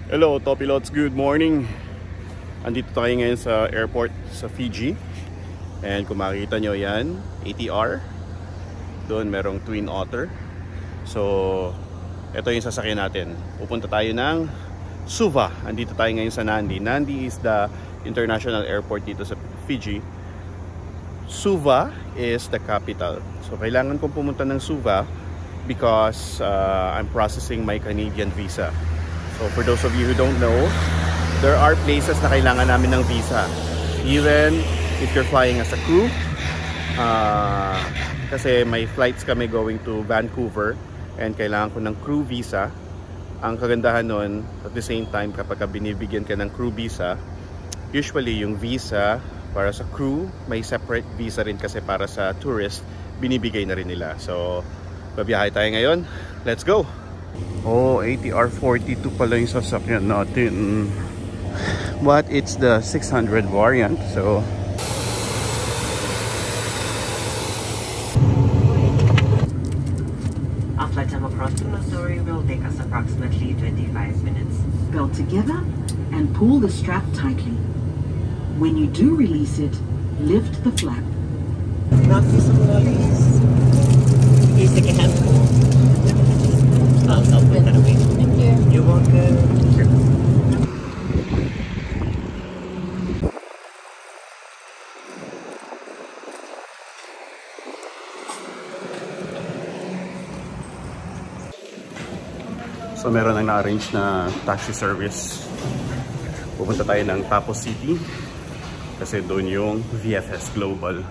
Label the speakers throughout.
Speaker 1: Hello Topilots, good morning. Andito tayo ngayon sa airport sa Fiji. And kung makikita nyo yan, ATR. Doon merong Twin Otter. So ito yung sasakyan natin. Pupunta tayo ng Suva. Andito tayo ngayon sa Nadi. Nadi is the international airport dito sa Fiji. Suva is the capital. So kailangan kong pumunta ng Suva because I'm processing my Canadian visa. So for those of you who don't know, there are places na kailangan namin ng visa. Even if you're flying as a crew. Kasi may flights kami going to Vancouver and kailangan ko ng crew visa. Ang kagandahan nun, at the same time kapag binibigyan ka ng crew visa, usually yung visa para sa crew, may separate visa rin kasi para sa tourist, binibigay na rin nila. So, babiyahe tayo ngayon. Let's go! Oh, ATR 42 pala yung sasakyan natin. But it's the 600 variant, so
Speaker 2: our flight time across to Missouri will take us approximately 25 minutes.
Speaker 3: Belt together and pull the strap tightly. When you do release it, lift the flap.
Speaker 2: Not use some lollies. Please take a handful. I'll put that away.
Speaker 4: Thank you.
Speaker 2: You're welcome. Sure.
Speaker 1: So meron nang na-arrange na taxi service. Pupunta tayo ng Tapo City kasi doon yung VFS Global.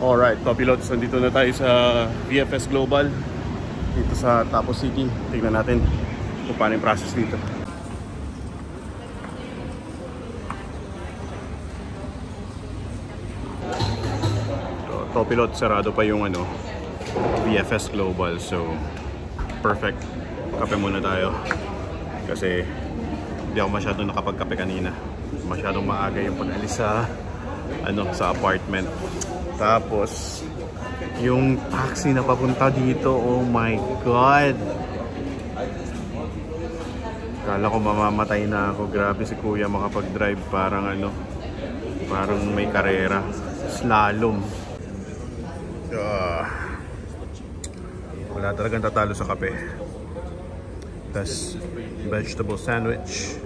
Speaker 1: Alright, Topilots, nandito na tayo sa VFS Global dito sa Tapo City. Tingnan natin kung paano yung process dito. So, Topilots, sarado pa yung VFS Global. So, perfect. Kape muna tayo kasi hindi ako masyadong nakapagkape kanina. Masyadong maaga yung pag-alis sa apartment. Tapos yung taxi na papunta dito, oh my god, kala ko mamamatay na ako. Grabe si kuya makapag-drive, parang parang may karera, slalom. Wala talagang tatalo sa kape. Tas vegetable sandwich.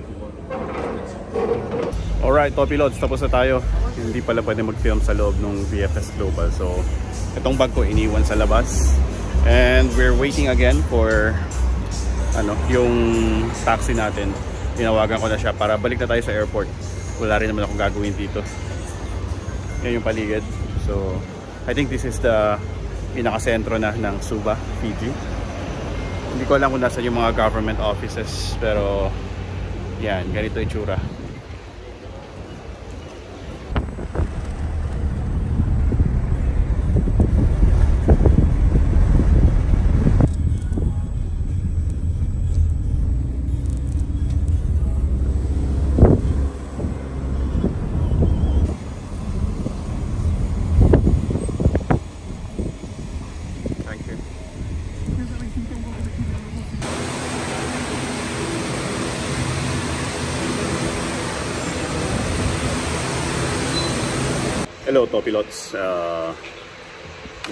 Speaker 1: Alright, Topilots, tapos na tayo. Hindi pala pwede mag-film sa loob ng VFS Global. So, itong bag ko iniwan sa labas. And we're waiting again for yung taxi natin. Tinawagan ko na siya para balik na tayo sa airport. Wala rin naman akong gagawin dito. Yan yung paligid. So, I think this is the pinaka-sentro na ng Suva, Fiji. Hindi ko alam kung nasa yung mga government offices. Pero, yan, ganito yung tsura. Hello Topilots,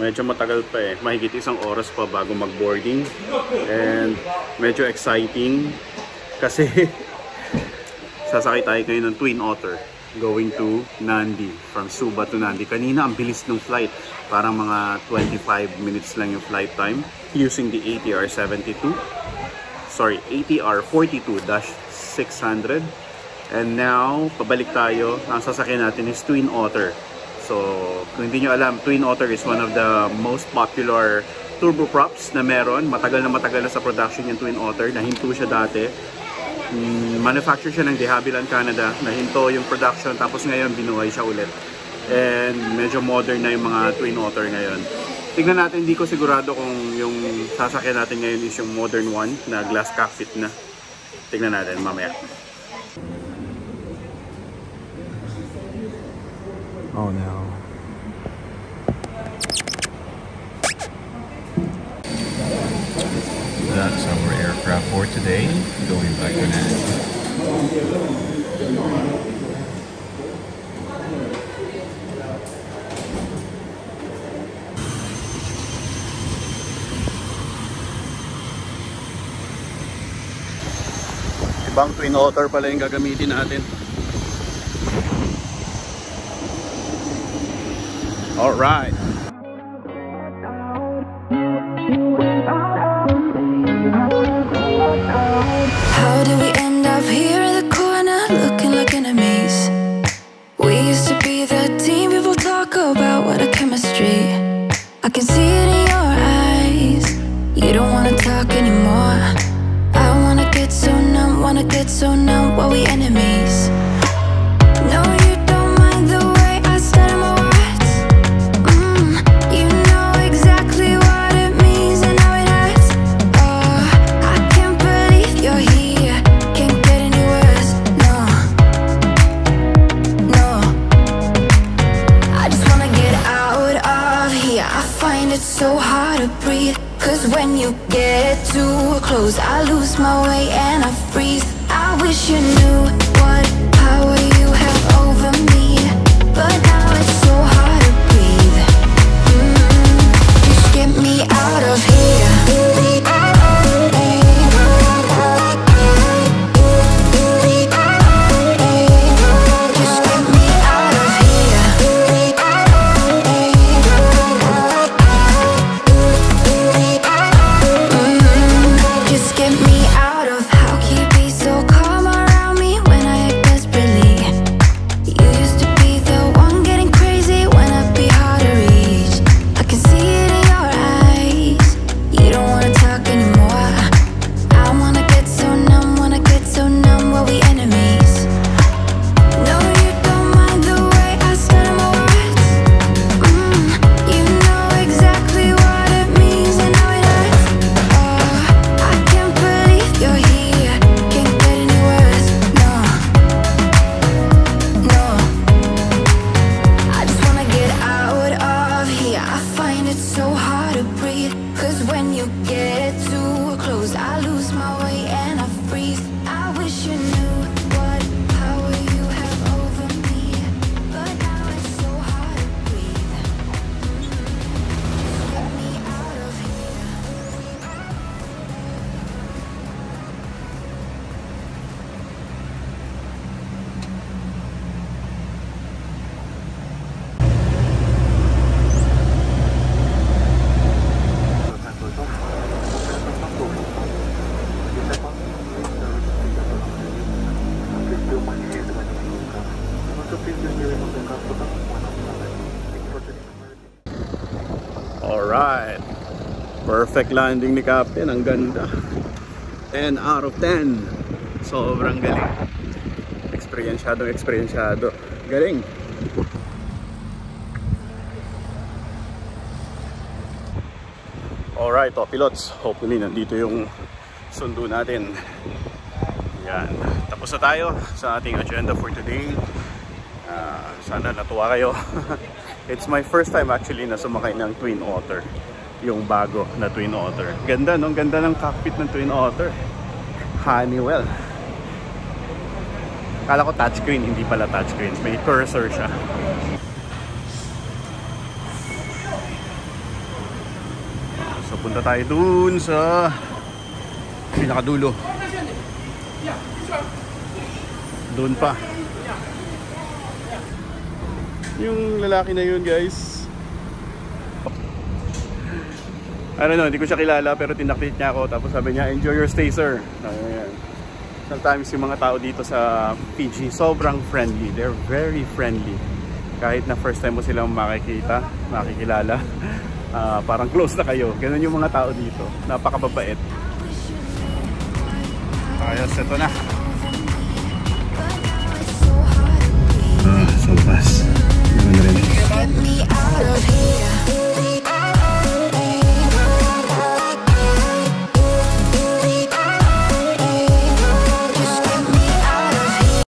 Speaker 1: medyo matagal pa mahigit isang oras pa bago mag-boarding and medyo exciting kasi sasakay tayo ngayon ng Twin Otter going to Nadi, from Suva to Nadi. Kanina ang bilis ng flight, parang mga 25 minutes lang yung flight time using the ATR 42-600. And now pabalik tayo, ang sasakyan natin is Twin Otter. So, kung hindi nyo alam, Twin Otter is one of the most popular turboprops na meron. Matagal na sa production yung Twin Otter. Nahinto siya dati. Manufacture siya ng De Havilland, Canada. Nahinto yung production, tapos ngayon binuhay siya ulit. And medyo modern na yung mga Twin Otter ngayon. Tignan natin, hindi ko sigurado kung yung sasakyan natin ngayon is yung modern one na glass cockpit na. Tignan natin mamaya. Oh no. That's our aircraft for today, going back to land. Ibang Twin Otter pala yung gagamitin natin. Alright.
Speaker 4: How did we end up here in the corner looking like enemies? We used to be the team people talk about, what a chemistry. I can see it in your eyes. You don't wanna talk anymore. I wanna get so numb, while we enemies. No, you don't mind the way I stutter my words. You know exactly what it means and how it hurts. Oh, I can't believe you're here. Can't get any worse. No, no. I just wanna get out of here. I find it so hard to breathe. 'Cause when you get too close, I lose my way and I freeze. I wish you knew what power you have over me, but now it's so hard to breathe. Just get me out of here. Just get me out of here. Just get me out of. How can you be so calm around me when I act desperately? You used to be the one getting crazy when I'd be hard to reach. I can see it in your eyes. You don't wanna talk anymore. I wanna get so numb, while we enemies. No, you don't mind the way I stutter my words. You know exactly what it means and how it hurts. Oh, I can't believe you're here. Can't get any worse. No, no. I just wanna get out of here. I find it so hard to breathe. 'Cause when you get too close, I lose my way and I freeze. I wish you knew what power you have over me, but now it's so hard to breathe. Get me out of here.
Speaker 1: Alright. Perfect landing ni Captain. Ang ganda. 10 out of 10. Sobrang galing. Eksperyensiyado. Galing. Alright, pilots. Hopefully nandito yung sundo natin. Yan. Tapos na tayo sa ating agenda for today. Sana natuwa kayo. It's my first time actually na sumakay ng Twin Otter. Yung bago na Twin Otter. Ganda, no? Ganda ng cockpit ng Twin Otter. Honeywell. Kala ko touchscreen, hindi pala touchscreen. May cursor siya. So punta tayo dun sa pinakadulo. Doon pa. Yung lalaki na yun, guys. I don't know, hindi ko siya kilala pero tinaklit niya ako. Tapos sabi niya, enjoy your stay, sir. Ayan. Sometimes yung mga tao dito sa Fiji, sobrang friendly. They're very friendly. Kahit na first time mo silang makikilala. Parang close na kayo. Ganun yung mga tao dito. Napakababait. Ayos, ito na.